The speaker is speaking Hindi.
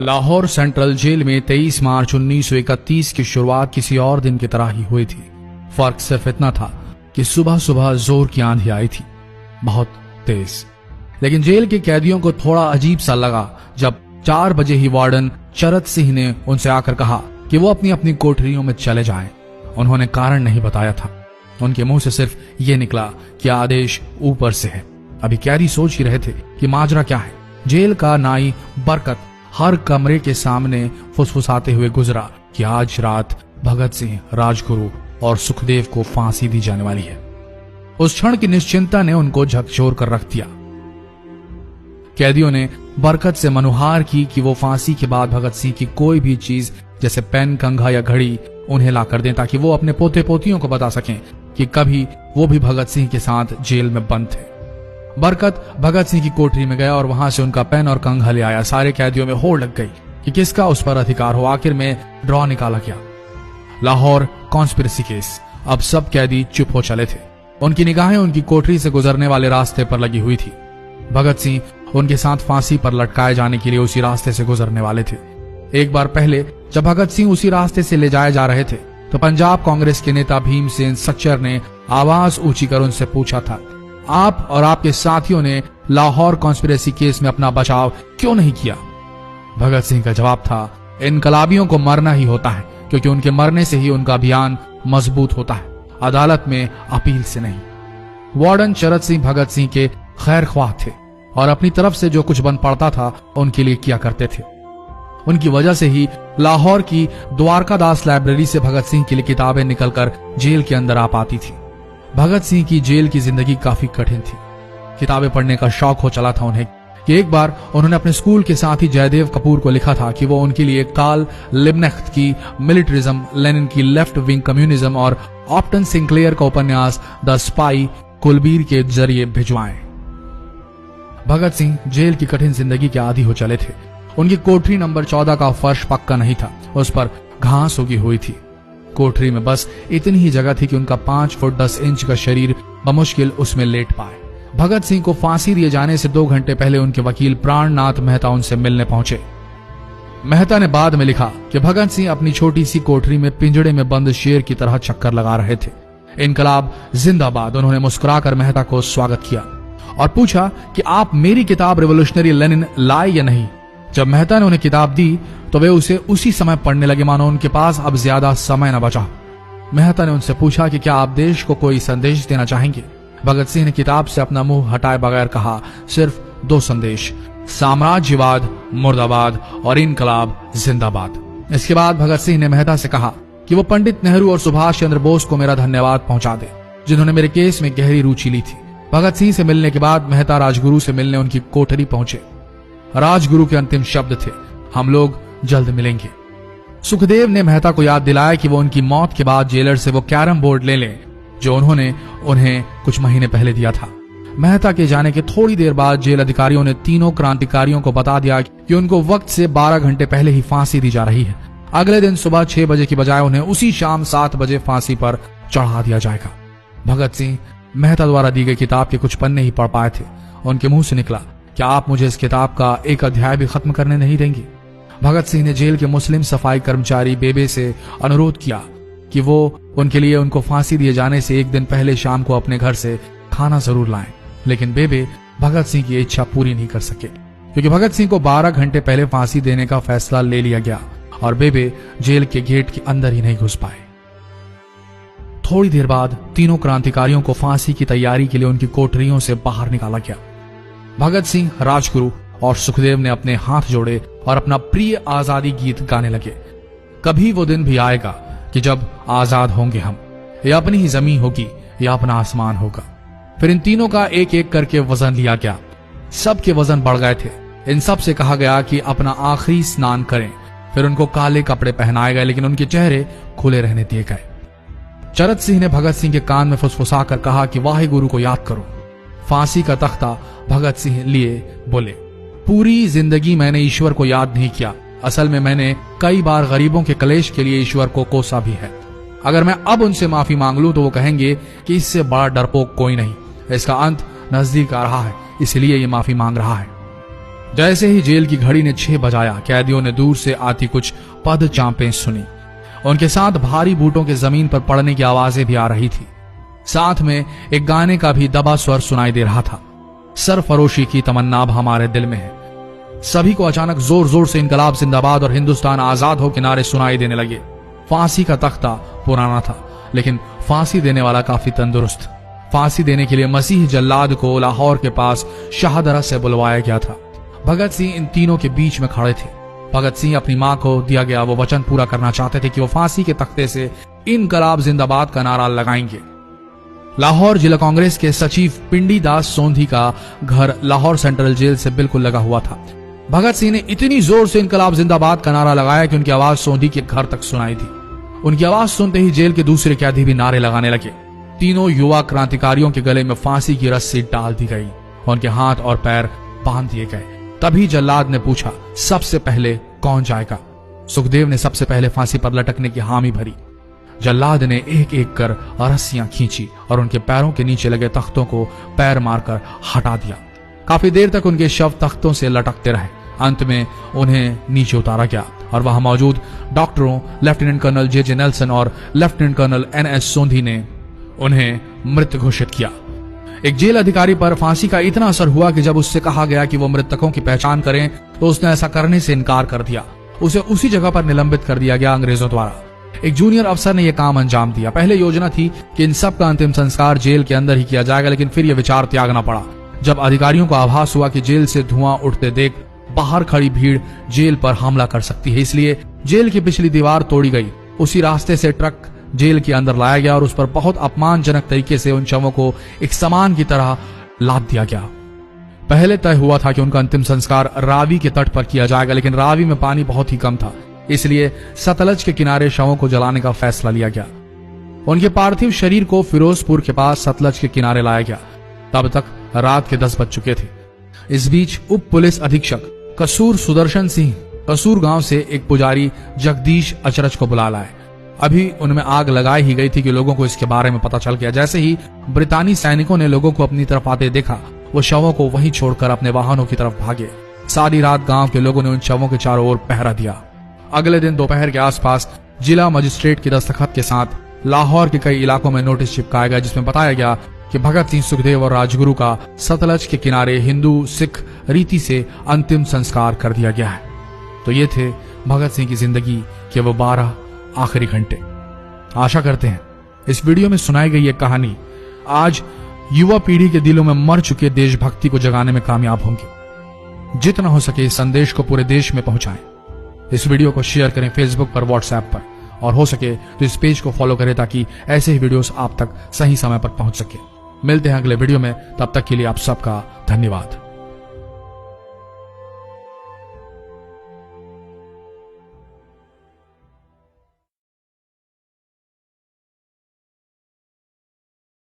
लाहौर सेंट्रल जेल में 23 मार्च 1931 की शुरुआत किसी और दिन की तरह ही हुई थी। फर्क सिर्फ इतना था कि सुबह सुबह जोर की आंधी आई थी, बहुत तेज। लेकिन जेल के कैदियों को थोड़ा अजीब सा लगा जब 4 बजे ही वार्डन चरत सिंह ने उनसे आकर कहा कि वो अपनी अपनी कोठरियों में चले जाएं। उन्होंने कारण नहीं बताया था। उनके मुंह से सिर्फ ये निकला कि आदेश ऊपर से है। अभी कैदी सोच ही रहे थे कि माजरा क्या है। जेल का नाई बरकत हर कमरे के सामने फुसफुसाते हुए गुजरा कि आज रात भगत सिंह, राजगुरु और सुखदेव को फांसी दी जाने वाली है। उस क्षण की निश्चिंता ने उनको झकझोर कर रख दिया। कैदियों ने बरकत से मनुहार की कि वो फांसी के बाद भगत सिंह की कोई भी चीज जैसे पेन, कंघा या घड़ी उन्हें ला कर दें ताकि वो अपने पोते पोतियों को बता सकें कि कभी वो भी भगत सिंह के साथ जेल में बंद थे। बरकत भगत सिंह की कोठरी में गया और वहां से उनका पेन और कंघा ले आया। सारे कैदियों में होड़ लग गई कि किसका उस पर अधिकार हो। आखिर में ड्रॉ निकाला गया, लाहौर कॉन्स्पिरेसी केस। अब सब कैदी चुप हो चले थे। उनकी निगाहें उनकी कोठरी से गुजरने वाले रास्ते पर लगी हुई थी। भगत सिंह उनके साथ फांसी पर लटकाए जाने के लिए उसी रास्ते से गुजरने वाले थे। एक बार पहले जब भगत सिंह उसी रास्ते से ले जाए जा रहे थे तो पंजाब कांग्रेस के नेता भीमसेन सच्चर ने आवाज ऊंची कर उनसे पूछा था, आप और आपके साथियों ने लाहौर कॉन्स्पिरेसी केस में अपना बचाव क्यों नहीं किया? भगत सिंह का जवाब था, इनकलाबियों को मरना ही होता है क्योंकि उनके मरने से ही उनका अभियान मजबूत होता है, अदालत में अपील से नहीं। वार्डन चरत सिंह भगत सिंह के खैर ख्वाह थे और अपनी तरफ से जो कुछ बन पड़ता था उनके लिए किया करते थे। उनकी वजह से ही लाहौर की द्वारकादास लाइब्रेरी से भगत सिंह के लिए किताबें निकलकर जेल के अंदर आ पाती थी। भगत सिंह की जेल की जिंदगी काफी कठिन थी। किताबें पढ़ने का शौक हो चला था उन्हें कि एक बार उन्होंने अपने स्कूल के साथी जयदेव कपूर को लिखा था कि वो उनके लिए कार्ल लिब्नेख्त की मिलिटरिज्म, लेनिन की लेफ्ट विंग कम्युनिज्म और ऑप्टन सिंक्लेयर का उपन्यास द स्पाई कुलबीर के जरिए भिजवाएं। भगत सिंह जेल की कठिन जिंदगी के आदी हो चले थे। उनकी कोठरी नंबर 14 का फर्श पक्का नहीं था, उस पर घास उगी हुई थी। कोठरी में बस इतनी ही जगह थी कि उनका 5 फुट 10 इंच का शरीर बमुश्किल उसमें लेट पाए। भगत सिंह को फांसी दिए जाने से 2 घंटे पहले उनके वकील प्राणनाथ मेहता उनसे मिलने पहुंचे। मेहता ने बाद में लिखा कि भगत सिंह अपनी छोटी सी कोठरी में पिंजड़े में बंद शेर की तरह चक्कर लगा रहे थे। इनकलाब जिंदाबाद। उन्होंने मुस्कुराकर मेहता को स्वागत किया और पूछा कि आप मेरी किताब रिवोल्यूशनरी लेनिन लाए या नहीं। जब मेहता ने उन्हें किताब दी तो वे उसे उसी समय पढ़ने लगे मानो उनके पास अब ज्यादा समय न बचा। मेहता ने उनसे पूछा कि क्या आप देश को कोई संदेश देना चाहेंगे? भगत सिंह ने किताब से अपना मुंह हटाए बगैर कहा, सिर्फ 2 संदेश, साम्राज्यवाद मुर्दाबाद और इनकलाब जिंदाबाद। इसके बाद भगत सिंह ने मेहता से कहा कि वो पंडित नेहरू और सुभाष चंद्र बोस को मेरा धन्यवाद पहुंचा दे जिन्होंने मेरे केस में गहरी रुचि ली थी। भगत सिंह से मिलने के बाद मेहता राजगुरु से मिलने उनकी कोठरी पहुंचे। राजगुरु के अंतिम शब्द थे, हम लोग जल्द मिलेंगे। सुखदेव ने मेहता को याद दिलाया कि वो उनकी मौत के बाद जेलर से वो कैरम बोर्ड ले लें जो उन्होंने उन्हें कुछ महीने पहले दिया था। मेहता के जाने के थोड़ी देर बाद जेल अधिकारियों ने तीनों क्रांतिकारियों को बता दिया कि उनको वक्त से 12 घंटे पहले ही फांसी दी जा रही है। अगले दिन सुबह 6 बजे की बजाय उन्हें उसी शाम 7 बजे फांसी पर चढ़ा दिया जाएगा। भगत सिंह मेहता द्वारा दी गई किताब के कुछ पन्ने ही पढ़ पाए थे। उनके मुंह से निकला, क्या आप मुझे इस किताब का एक अध्याय भी खत्म करने नहीं देंगे? भगत सिंह ने जेल के मुस्लिम सफाई कर्मचारी बेबे से अनुरोध किया कि वो उनके लिए उनको फांसी दिए जाने से 1 दिन पहले शाम को अपने घर से खाना जरूर लाएं। लेकिन बेबे भगत सिंह की इच्छा पूरी नहीं कर सके क्योंकि भगत सिंह को 12 घंटे पहले फांसी देने का फैसला ले लिया गया और बेबे जेल के गेट के अंदर ही नहीं घुस पाए। थोड़ी देर बाद तीनों क्रांतिकारियों को फांसी की तैयारी के लिए उनकी कोठरियों से बाहर निकाला गया। भगत सिंह, राजगुरु और सुखदेव ने अपने हाथ जोड़े और अपना प्रिय आजादी गीत गाने लगे। कभी वो दिन भी आएगा कि जब आजाद होंगे हम, या अपनी ही जमीन होगी या अपना आसमान होगा। फिर इन तीनों का एक एक करके वजन लिया गया। सबके वजन बढ़ गए थे। इन सब से कहा गया कि अपना आखिरी स्नान करें। फिर उनको काले कपड़े पहनाए गए लेकिन उनके चेहरे खुले रहने दिए गए। चरत सिंह ने भगत सिंह के कान में फुसफुसा कर कहा कि वाहे गुरु को याद करो। फांसी का तख्ता भगत सिंह लिए बोले, पूरी जिंदगी मैंने ईश्वर को याद नहीं किया। असल में मैंने कई बार गरीबों के कलेश के लिए ईश्वर को कोसा भी है। अगर मैं अब उनसे माफी मांग लूं तो वो कहेंगे कि इससे बड़ा डरपोक कोई नहीं। इसका अंत नजदीक आ रहा है, इसलिए ये माफी मांग रहा है। जैसे ही जेल की घड़ी ने 6 बजाया, कैदियों ने दूर से आती कुछ पद चांपें सुनी। उनके साथ भारी बूटों के जमीन पर पड़ने की आवाजें भी आ रही थी। साथ में एक गाने का भी दबा स्वर सुनाई दे रहा था। सरफरोशी की तमन्ना अब हमारे दिल में है। सभी को अचानक जोर जोर से इनकलाब जिंदाबाद और हिंदुस्तान आजाद हो के नारे सुनाई देने लगे। फांसी का तख्ता पुराना था, लेकिन फांसी देने वाला काफी तंदुरुस्त। फांसी देने के लिए मसीह जल्लाद को लाहौर के पास शाहदरा से बुलवाया गया था। भगत सिंह इन तीनों के बीच में खड़े थे। भगत सिंह अपनी मां को दिया गया वो वचन पूरा करना चाहते थे कि वो फांसी के तख्ते से इनकलाब जिंदाबाद का नारा लगाएंगे। लाहौर जिला कांग्रेस के सचिव पिंडी दास सोंधी का घर लाहौर सेंट्रल जेल से बिल्कुल लगा हुआ था। भगत सिंह ने इतनी जोर से इनकलाब जिंदाबाद का नारा लगाया कि उनकी आवाज सोंधी के घर तक सुनाई दी। उनकी आवाज सुनते ही जेल के दूसरे कैदी भी नारे लगाने लगे। तीनों युवा क्रांतिकारियों के गले में फांसी की रस्सी डाल दी गई, उनके हाथ और पैर बांध दिए गए। तभी जल्लाद ने पूछा, सबसे पहले कौन जाएगा? सुखदेव ने सबसे पहले फांसी पर लटकने की हामी भरी। जल्लाद ने एक एक कर रस्सियां खींची और उनके पैरों के नीचे लगे तख्तों को पैर मारकर हटा दिया। काफी देर तक उनके शव तख्तों से लटकते रहे। अंत में उन्हें नीचे उतारा गया और वहां मौजूद डॉक्टरों लेफ्टिनेंट कर्नल जे नेल्सन और लेफ्टिनेंट कर्नल NS सोंधी ने उन्हें मृत घोषित किया। एक जेल अधिकारी पर फांसी का इतना असर हुआ कि जब उससे कहा गया कि वो मृतकों की पहचान करें तो उसने ऐसा करने से इनकार कर दिया। उसे उसी जगह पर निलंबित कर दिया गया अंग्रेजों द्वारा। एक जूनियर अफसर ने यह काम अंजाम दिया। पहले योजना थी कि इन सब का अंतिम संस्कार जेल के अंदर ही किया जाएगा, लेकिन फिर यह विचार त्यागना पड़ा जब अधिकारियों को आभास हुआ कि जेल से धुआं उठते देख बाहर खड़ी भीड़ जेल पर हमला कर सकती है। इसलिए जेल की पिछली दीवार तोड़ी गई। उसी रास्ते से ट्रक जेल के अंदर लाया गया और उस पर बहुत अपमानजनक तरीके से उन शवों को एक सामान की तरह लाद दिया गया। पहले तय हुआ था कि उनका अंतिम संस्कार रावी के तट पर किया जाएगा, लेकिन रावी में पानी बहुत ही कम था, इसलिए सतलज के किनारे शवों को जलाने का फैसला लिया गया। उनके पार्थिव शरीर को फिरोजपुर के पास सतलज के किनारे लाया गया। तब तक रात के 10 बज चुके थे। इस बीच उप पुलिस अधीक्षक कसूर सुदर्शन सिंह कसूर गांव से एक पुजारी जगदीश अचरज को बुला लाए। अभी उनमें आग लगाई ही गई थी कि लोगों को इसके बारे में पता चल गया। जैसे ही ब्रितानी सैनिकों ने लोगों को अपनी तरफ आते देखा, वो शवों को वहीं छोड़कर अपने वाहनों की तरफ भागे। सारी रात गांव के लोगों ने उन शवों के चारों ओर पहरा दिया। अगले दिन दोपहर के आसपास जिला मजिस्ट्रेट की दस्तखत के साथ लाहौर के कई इलाकों में नोटिस चिपकाया गया, जिसमें बताया गया कि भगत सिंह, सुखदेव और राजगुरु का सतलज के किनारे हिंदू सिख रीति से अंतिम संस्कार कर दिया गया है। तो ये थे भगत सिंह की जिंदगी के वो 12 आखिरी घंटे। आशा करते हैं इस वीडियो में सुनाई गई ये कहानी आज युवा पीढ़ी के दिलों में मर चुके देशभक्ति को जगाने में कामयाब होंगी। जितना हो सके इस संदेश को पूरे देश में पहुंचाएं। इस वीडियो को शेयर करें फेसबुक पर, व्हाट्सएप पर, और हो सके तो इस पेज को फॉलो करें ताकि ऐसे ही वीडियोस आप तक सही समय पर पहुंच सके। मिलते हैं अगले वीडियो में, तब तक के लिए आप सबका धन्यवाद।